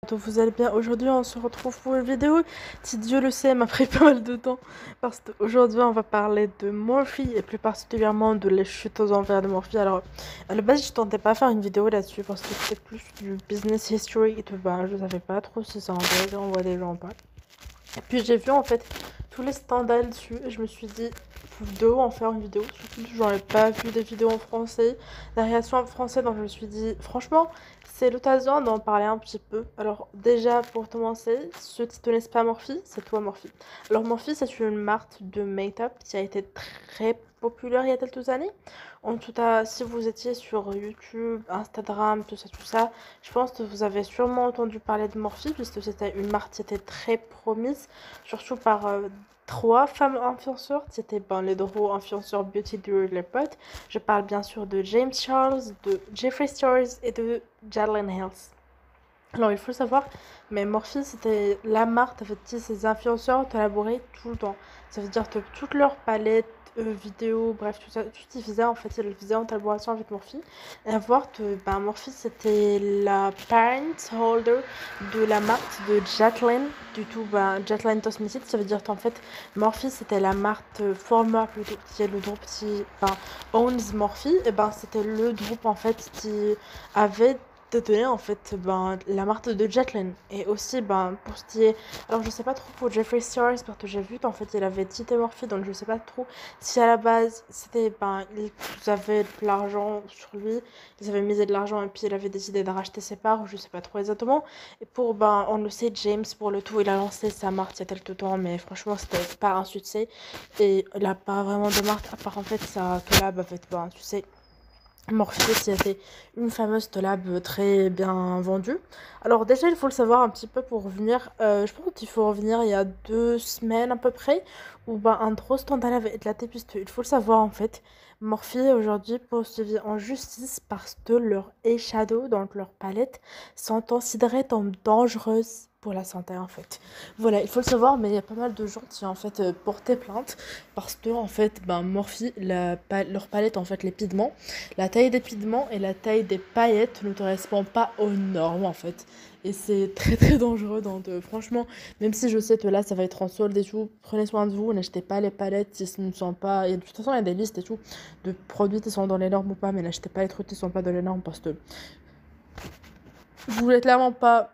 Donc vous allez bien. Aujourd'hui on se retrouve pour une vidéo si Dieu le sait m'a pris pas mal de temps parce qu'aujourd'hui on va parler de Morphe et plus particulièrement de les chutes aux enfers de Morphe. Alors à la base je tentais pas faire une vidéo là-dessus parce que c'était plus du business history et tout, je savais pas trop si ça en vrai des gens pas. Et puis j'ai vu en fait tous les scandales dessus et je me suis dit de en faire une vidéo, surtout que j'en ai pas vu des vidéos en français, la réaction en français, donc je me suis dit franchement c'est l'occasion d'en parler un petit peu. Alors déjà pour commencer, ceux qui ne connaissent pas Morphe, c'est toi Morphe. Alors Morphe c'est une marque de make-up qui a été très populaire il y a quelques années. En tout cas, si vous étiez sur YouTube, Instagram, tout ça, je pense que vous avez sûrement entendu parler de Morphe puisque c'était une marque qui était très promise, surtout par trois femmes influenceurs. C'était les gros influenceurs beauty de l'époque. Je parle bien sûr de James Charles, de Jeffree Star et de Jalen Hills. Alors il faut le savoir, mais Morphe c'était la marque avec qui ces influenceurs collaboraient tout le temps. Ça veut dire que toute leur palette, vidéo, bref, tout ça, tout ce qu'ils faisaient en fait, ils le faisaient en collaboration avec Morphe. Et à voir que Morphe c'était la parent holder de la marque de Jacqueline, du tout Jacqueline Cosmetics. Ça veut dire qu'en fait Morphe c'était la marque Forma plutôt, qui est le groupe qui owns Morphe. Et c'était le groupe en fait qui avait te donner en fait la marque de Jacqueline et aussi pour ce qui est, alors je sais pas trop pour Jeffree Star parce que j'ai vu qu'en fait il avait quitté Morphe, donc je sais pas trop si à la base c'était ils avaient de l'argent sur lui, ils avaient misé de l'argent et puis il avait décidé de racheter ses parts, je sais pas trop exactement. Et pour on le sait, James pour le tout il a lancé sa marque il y a quelques temps, mais franchement c'était pas un succès et il a pas vraiment de marque à part en fait sa collab avec tu sais Morpheus, c'était une fameuse collab très bien vendue. Alors déjà, il faut le savoir un petit peu pour revenir. Je pense qu'il faut revenir il y a 2 semaines à peu près, où un gros scandale avait éclaté, puisqu'il faut le savoir en fait. Morphe aujourd'hui est poursuivi en justice parce que leurs eyeshadows, donc leur palette, sont considérées comme dangereuses pour la santé en fait. Voilà, il faut le savoir, mais il y a pas mal de gens qui ont en fait porté plainte parce que en fait, Morphe, leur palette en fait, les pigments, la taille des pigments et la taille des paillettes ne correspondent pas aux normes en fait. Et c'est très dangereux. Donc franchement, même si je sais que là ça va être en solde et tout, prenez soin de vous, n'achetez pas les palettes si ce ne sont pas. Et de toute façon, il y a des listes et tout de produits qui sont dans les normes ou pas, mais n'achetez pas les trucs qui sont pas dans les normes parce que vous voulez clairement pas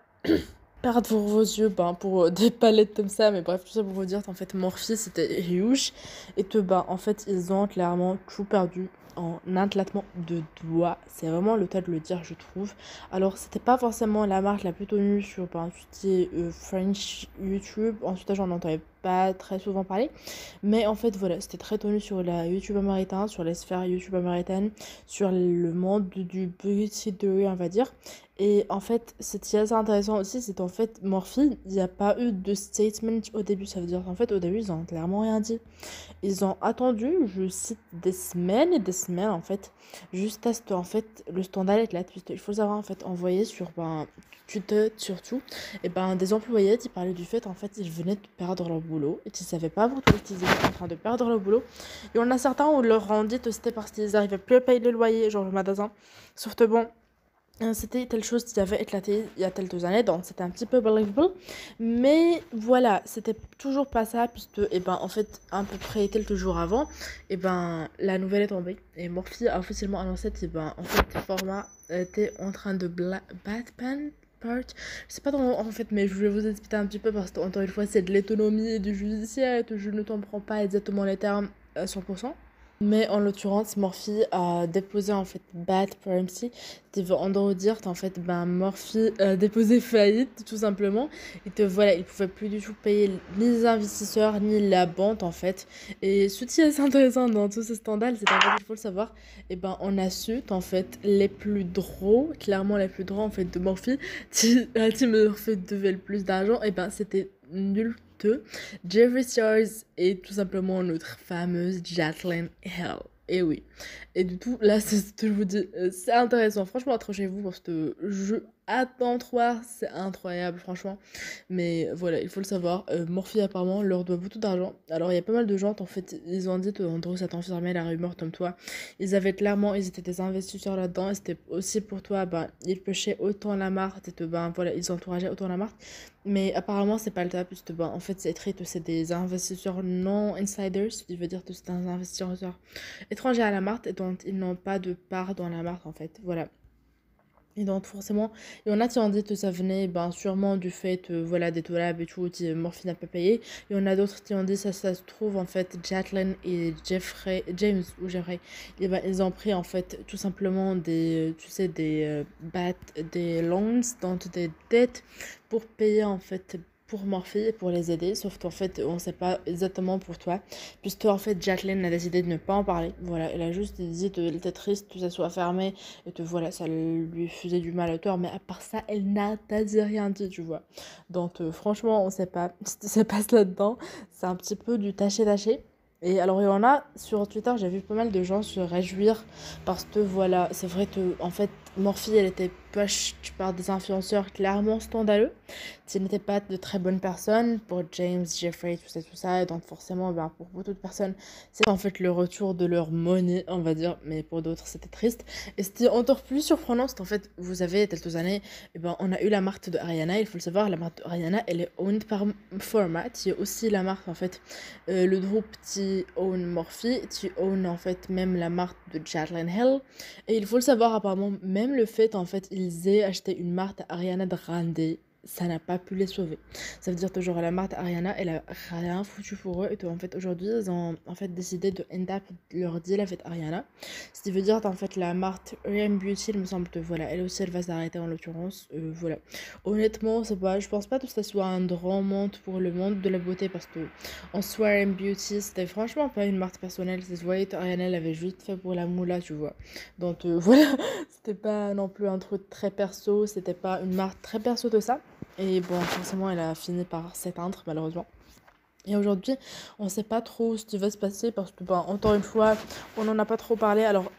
perdre vos yeux pour des palettes comme ça. Mais bref, tout ça pour vous dire qu'en fait, Morphe c'était huge et que en fait, ils ont clairement tout perdu en un claquement de doigts. C'est vraiment le cas de le dire, je trouve. Alors, c'était pas forcément la marque la plus connue sur tout ce qui est French YouTube. Ensuite, j'en entendais pas très souvent parler. Mais en fait, voilà, c'était très connu sur la YouTube américaine, sur les sphères YouTube américaines, sur le monde du beauty de rue, on va dire. Et en fait, ce qui est assez intéressant aussi, c'est qu'en fait, Morphe, il n'y a pas eu de statement au début. Ça veut dire qu'en fait, au début, ils ont clairement rien dit. Ils ont attendu, je cite, des semaines et des semaines, en fait, juste à ce que, en fait, le scandale éclate. Il faut savoir, en fait, envoyer sur, Twitter, surtout, et des employés qui parlaient du fait, en fait, ils venaient de perdre leur boulot et qu'ils ne savaient pas pourquoi ils étaient en train de perdre leur boulot. Il y en a certains où leur ont dit que c'était parce qu'ils n'arrivaient plus à payer le loyer, genre le magasin. Sauf que bon, c'était telle chose qui avait éclaté il y a quelques années, donc c'était un petit peu believable. Mais voilà, c'était toujours pas ça, puisque, en fait, à peu près quelques jours avant, la nouvelle est tombée. Et Morphe a officiellement annoncé que, en fait, Format était en train de Batman part. Je sais pas trop, en fait, mais je vais vous expliquer un petit peu parce que, encore une fois, c'est de l'autonomie et du judiciaire et que je ne comprends pas exactement les termes à 100%. Mais en l'occurrence, Morphe a déposé en fait Bad Primacy, qui veut en gros dire qu'en fait Morphe a déposé faillite tout simplement et que voilà, il pouvait plus du tout payer ni les investisseurs ni la banque en fait. Et ce qui est assez intéressant dans tout ce scandale, c'est qu'en fait, il faut le savoir, on a su qu'en fait les plus drôles, clairement les plus drôles en fait de Morphe, à qui Morphe devait le plus d'argent, c'était nul Jeffree Stars est tout simplement notre fameuse Jacqueline Hill. Et oui. Et du tout, là, c'est ce que je vous dis. C'est intéressant. Franchement, accrochez-vous parce que attendre voir, c'est incroyable franchement. Mais voilà, il faut le savoir, Morphe apparemment leur doit beaucoup d'argent. Alors il y a pas mal de gens en fait, ils ont dit en gros ça t'enfermait la rumeur comme toi. Ils avaient clairement, ils étaient des investisseurs là-dedans et c'était aussi pour toi, ben ils pêchaient autant la marque et ben voilà, ils encourageaient autant la marque. Mais apparemment c'est pas le cas puisque ben en fait c'est des investisseurs non insiders, ce qui veut dire que c'est un investisseur étranger à la marque et donc ils n'ont pas de part dans la marque en fait. Voilà. Et donc forcément, il y en a qui ont dit que ça venait ben, sûrement du fait voilà, des collabs et tout, que Morphe n'a pas payé. Il y en a d'autres qui ont dit ça se trouve en fait, Jacqueline et James ou Jeffrey, et ben, ils ont pris en fait tout simplement des, tu sais, des loans, donc des dettes pour payer en fait pour Morphe et pour les aider, sauf qu'en fait on sait pas exactement pour toi, puisque en fait Jacqueline a décidé de ne pas en parler, voilà, elle a juste dit qu'elle était triste que ça soit fermé et que voilà, ça lui faisait du mal au cœur, mais à part ça, elle n'a quasi rien dit, tu vois. Donc franchement, on sait pas ce qui se passe là-dedans, c'est un petit peu du taché-taché. Et alors il y en a sur Twitter, j'ai vu pas mal de gens se réjouir parce que voilà, c'est vrai que en fait Morphe elle était push par des influenceurs clairement scandaleux. Ce n'étaient pas de très bonnes personnes pour James, Jeffrey, tout ça, et donc forcément ben, pour beaucoup de personnes c'est en fait le retour de leur monnaie, on va dire, mais pour d'autres c'était triste. Et c'était encore plus surprenant, c'est qu'en fait, vous avez quelques années, eh ben, on a eu la marque de Ariana, il faut le savoir, la marque de Ariana, elle est owned par Format, qui est aussi la marque, en fait, le groupe qui own Morphe, qui own, en fait, même la marque de Jaclyn Hill. Et il faut le savoir, apparemment, même le fait, en fait, ils aient acheté une marque Ariana Grande, ça n'a pas pu les sauver. Ça veut dire que genre la marque Ariana, elle a rien foutu pour eux et en fait aujourd'hui ils ont en fait décidé de end up leur deal avec Ariana. Ce qui veut dire qu'en fait la marque Rihanna Beauty, il me semble que voilà, elle aussi elle va s'arrêter en l'occurrence. Voilà. Honnêtement, c'est pas, je pense pas que ça soit un grand monde pour le monde de la beauté parce que en soi Rihanna Beauty c'était franchement pas une marque personnelle. C'est vrai que Ariana l'avait juste fait pour la moula, tu vois. Donc voilà, c'était pas non plus un truc très perso, c'était pas une marque très perso de ça. Et bon, forcément, elle a fini par s'éteindre, malheureusement. Et aujourd'hui, on sait pas trop ce qui va se passer parce que, ben, encore une fois, on n'en a pas trop parlé. Alors,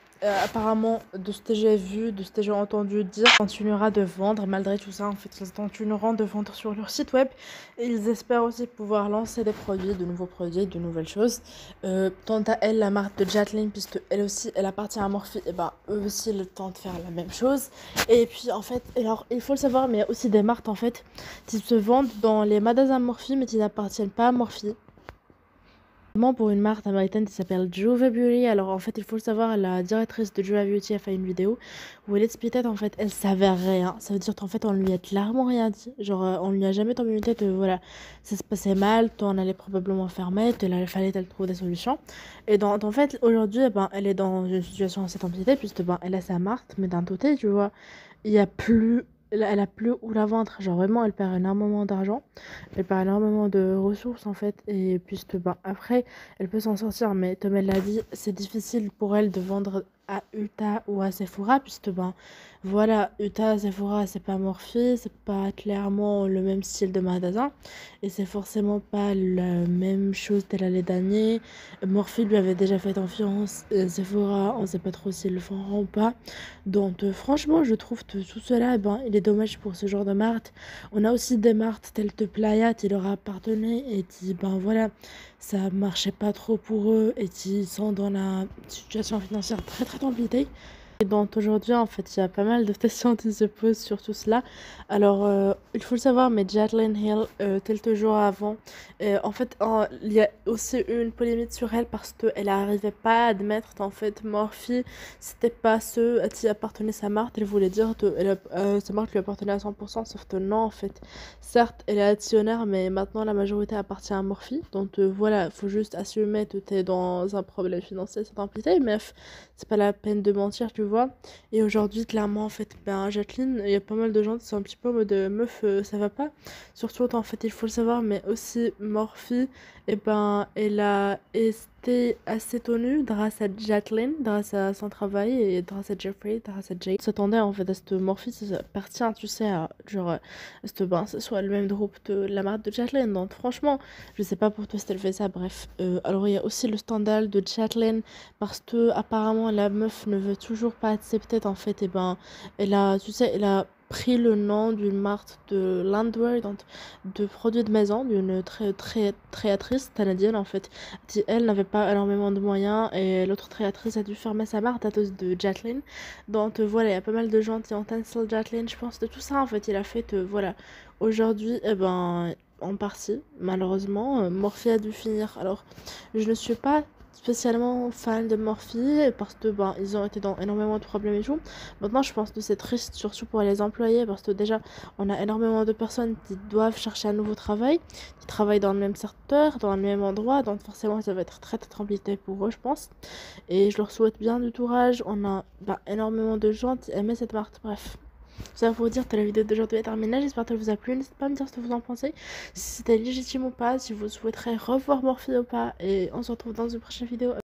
apparemment, de ce que j'ai vu, de ce que j'ai entendu dire, ils continuera de vendre malgré tout ça. En fait, ils continueront de vendre sur leur site web et ils espèrent aussi pouvoir lancer des produits, de nouveaux produits, de nouvelles choses. Quant à elle, la marque de Jacqueline, puisque elle aussi, elle appartient à Morphe, et ben, eux aussi, le temps de faire la même chose. Et puis, en fait, alors, il faut le savoir, mais il y a aussi des marques, en fait, qui se vendent dans les magasins Morphe, mais qui n'appartiennent pas à Morphe. Pour une marque américaine qui s'appelle Juva Beauty. Alors en fait, il faut le savoir, la directrice de Juva Beauty a fait une vidéo où elle expliquait en fait, elle savait rien. Ça veut dire qu'en fait, on lui a clairement rien dit. Genre, on lui a jamais tombé une tête, voilà, ça se passait mal, on allait probablement fermer, il fallait qu'elle trouve des solutions. Et donc, en fait, aujourd'hui, eh ben, elle est dans une situation assez compliquée puisque ben, elle a sa marque, mais d'un côté, tu vois, il y a plus. Elle a plus où la vendre, genre vraiment elle perd énormément d'argent, elle perd énormément de ressources en fait, et puisque ben, après elle peut s'en sortir, mais comme elle l'a dit, c'est difficile pour elle de vendre à Utah ou à Sephora, puisque ben voilà, Utah, Sephora, c'est pas Morphe, c'est pas clairement le même style de magasin, et c'est forcément pas la même chose qu'elle allait gagner. Morphe lui avait déjà fait confiance, Sephora, on sait pas trop s'ils le feront ou pas. Donc franchement, je trouve que tout cela, eh ben, il est dommage pour ce genre de marque. On a aussi des marques telles que Playa qui leur appartenaient et qui, ben voilà, ça marchait pas trop pour eux et qui sont dans la situation financière très très compliquée. Et donc aujourd'hui, en fait, il y a pas mal de questions qui se posent sur tout cela. Alors, il faut le savoir, mais Jaclyn Hill, quelques jours avant, en fait, il y a aussi eu une polémique sur elle parce qu'elle n'arrivait pas à admettre qu'en fait, Morphe, c'était pas ceux à qui appartenait sa marque. Elle voulait dire que sa marque lui appartenait à 100%, sauf que non, en fait. Certes, elle est actionnaire, mais maintenant la majorité appartient à Morphe. Donc voilà, faut juste assumer que t'es dans un problème financier, c'est impliqué, mais c'est pas la peine de mentir, tu vois. Et aujourd'hui, clairement, en fait, ben, Jacqueline, il y a pas mal de gens qui sont un petit peu en mode meuf, ça va pas. Surtout, en fait, il faut le savoir, mais aussi Morphe, et ben, elle a été assez tenue grâce à Jacqueline, grâce à son travail, et grâce à Jeffrey, grâce à Jay. S'attendait en fait à ce que Morphe appartient, tu sais, à genre, à ce que ben, ce soit le même groupe de la marque de Jacqueline. Donc, franchement, je sais pas pour toi si elle fait ça, bref. Alors, il y a aussi le scandale de Jacqueline parce que apparemment la meuf ne veut toujours pas accepter en fait, et ben elle a, tu sais, elle a pris le nom d'une marque de Landwear, donc de produits de maison, d'une créatrice canadienne en fait, qui elle n'avait pas énormément de moyens et l'autre créatrice a dû fermer sa marque à cause de Jacqueline. Donc voilà, il y a pas mal de gens qui ont cancel Jacqueline, je pense de tout ça en fait, il a fait voilà. Aujourd'hui, eh ben, en partie, malheureusement, Morphe a dû finir. Alors, je ne suis pas spécialement fan de Morphe parce que ben ils ont été dans énormément de problèmes et tout. Maintenant, je pense que c'est triste surtout pour les employés parce que déjà on a énormément de personnes qui doivent chercher un nouveau travail, qui travaillent dans le même secteur, dans le même endroit, donc forcément ça va être très très compliqué pour eux, je pense. Et je leur souhaite bien du courage. On a énormément de gens qui aimaient cette marque. Bref. Ça va vous dire que la vidéo d'aujourd'hui est terminée, j'espère qu'elle vous a plu, n'hésitez pas à me dire ce que vous en pensez, si c'était légitime ou pas, si vous souhaiterez revoir Morphe ou pas, et on se retrouve dans une prochaine vidéo.